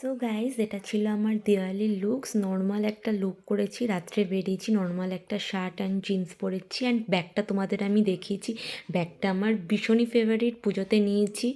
So guys, এটা ছিল আমার দিওয়ালির লুকস। নর্মাল একটা লুক করেছি, রাত্রে বেরিয়েছি, নর্মাল একটা শার্ট অ্যান্ড জিন্স পরেছি অ্যান্ড ব্যাগটা তোমাদের আমি দেখিয়েছি। ব্যাগটা আমার ভীষণই ফেভারিট, পুজোতে নিয়েছি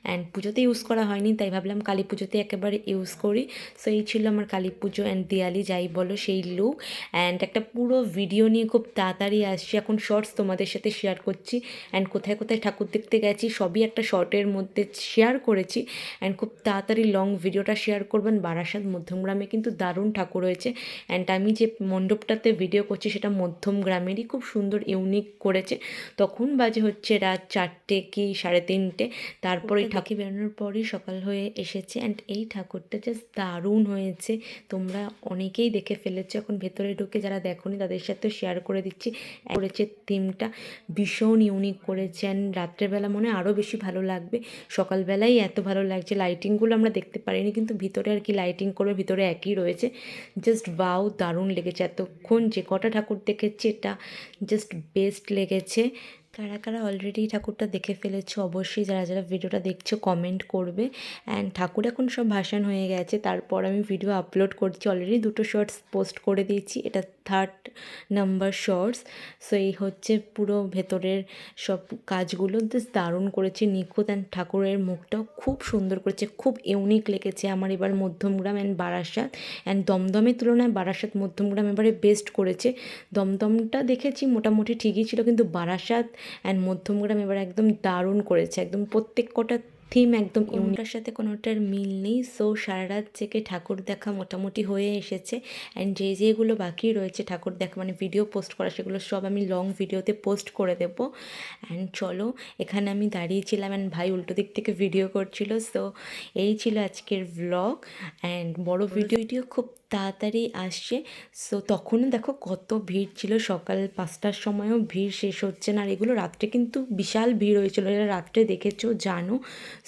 অ্যান্ড পুজোতে ইউজ করা হয়নি, তাই ভাবলাম কালী পুজোতে একেবারে ইউজ করি। সো এই ছিল আমার কালী পুজো অ্যান্ড দিওয়ালি যাই বলো সেই লুক। অ্যান্ড একটা পুরো ভিডিও নিয়ে খুব তাড়াতাড়ি আসছি, এখন শর্টস তোমাদের সাথে শেয়ার করছি অ্যান্ড কোথায় কোথায় ঠাকুর দেখতে গেছি সবই একটা শর্টের মধ্যে শেয়ার করেছি অ্যান্ড খুব তাড়াতাড়ি লং ভিডিওটা শেয়ার করবেন। বারাসাত মধ্যমগ্রামে কিন্তু দারুণ ঠাকুর হয়েছে অ্যান্ড আমি যে মণ্ডপটাতে ভিডিও করছি সেটা মধ্যমগ্রামেরই, খুব সুন্দর ইউনিক করেছে। তখন বাজে হচ্ছে রাত 4টে কি 3:30। তারপরে ঠাকুর বেরোনোর পরই সকাল হয়ে এসেছে অ্যান্ড এই ঠাকুরটা জাস্ট দারুণ হয়েছে। তোমরা অনেকেই দেখে ফেলেছো, এখন ভেতরে ঢুকে যারা দেখোনি তাদের সাথে শেয়ার করে দিচ্ছি। করেছে থিমটা ভীষণ ইউনিক করেছে অ্যান্ড রাত্রেবেলা মনে আরও বেশি ভালো লাগবে। সকালবেলাই এত ভালো লাগছে, লাইটিংগুলো আমরা দেখতে পারিনি কিন্তু ভিতরে আর কি লাইটিং করবে, ভিতরে একই রয়েছে। জাস্ট বাউ, দারুণ লেগেছে। এতক্ষণ যে কটা ঠাকুর দেখেছি এটা জাস্ট বেস্ট লেগেছে। কারা কারা অলরেডি ঠাকুরটা দেখে ফেলেছো অবশ্যই যারা যারা ভিডিওটা দেখছো কমেন্ট করবে। অ্যান্ড ঠাকুর এখন সব ভাসান হয়ে গেছে, তারপর আমি ভিডিও আপলোড করছি। অলরেডি 2টো শর্টস পোস্ট করে দিয়েছি, এটা 3rd নাম্বার শর্টস। সো এই হচ্ছে পুরো ভেতরের সব কাজগুলো জাস্ট দারুণ করেছে, নিখুঁত। অ্যান্ড ঠাকুরের মুখটাও খুব সুন্দর করেছে, খুব ইউনিক লেগেছে আমার এবার মধ্যমগ্রাম অ্যান্ড বারাসাত। অ্যান্ড দমদমের তুলনায় বারাসাত মধ্যমগ্রাম এবারে বেস্ট করেছে। দমদমটা দেখেছি মোটামুটি ঠিকই ছিল, কিন্তু বারাসাত অ্যান্ড মধ্যমগ্রাম এবার একদম দারুণ করেছে, একদম প্রত্যেক কটা থিম একদম ইউনিটার সাথে কোনোটার মিল নেই। সো সারা রাত থেকে ঠাকুর দেখা মোটামুটি হয়ে এসেছে অ্যান্ড যেগুলো বাকি রয়েছে ঠাকুর দেখা মানে ভিডিও পোস্ট করা, সেগুলো সব আমি লং ভিডিওতে পোস্ট করে দেবো। অ্যান্ড চলো, এখানে আমি দাঁড়িয়েছিলাম অ্যান্ড ভাই উল্টো দিক থেকে ভিডিও করছিল। সো এই ছিল আজকের ভ্লগ অ্যান্ড বড় ভিডিও খুব তাড়াতাড়ি আসছে। সো তখনও দেখো কত ভিড় ছিল, সকাল 5টার সময়ও ভিড় শেষ হচ্ছে না। আর এগুলো রাত্রে কিন্তু বিশাল ভিড় হয়েছিল, এরা রাত্রে দেখেছো জানো।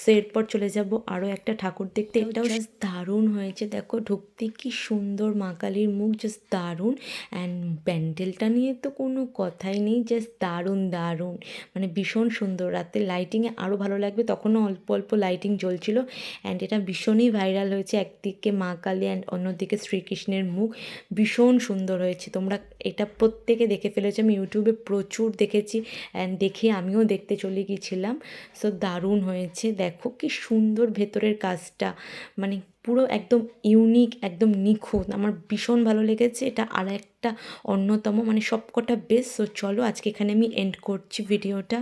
সো এরপর চলে যাব আরও একটা ঠাকুর দেখতে, এটাও জাস্ট দারুণ হয়েছে। দেখো ঢুকতে কি সুন্দর, মা কালীর মুখ জাস্ট দারুণ। অ্যান্ড প্যান্ডেলটা নিয়ে তো কোনো কথাই নেই, জাস্ট দারুণ দারুণ, মানে ভীষণ সুন্দর। রাতে লাইটিংয়ে আরও ভালো লাগবে, তখনও অল্প অল্প লাইটিং জ্বলছিল অ্যান্ড এটা ভীষণই ভাইরাল হয়েছে। একদিকে মা কালী অ্যান্ড অন্যদিকে শ্রীকৃষ্ণের মুখ, ভীষণ সুন্দর হয়েছে। তোমরা এটা প্রত্যেকে দেখে ফেলেছো, আমি ইউটিউবে প্রচুর দেখেছি অ্যান্ড দেখে আমিও দেখতে চলে গিয়েছিলাম। সো দারুণ হয়েছে, দেখো কি সুন্দর ভেতরের কাজটা, মানে পুরো একদম ইউনিক, একদম নিখুঁত। আমার ভীষণ ভালো লেগেছে, এটা আর একটা অন্যতম, মানে সবকটা বেস্ট। সো চলো আজকে এখানে আমি এন্ড করছি ভিডিওটা।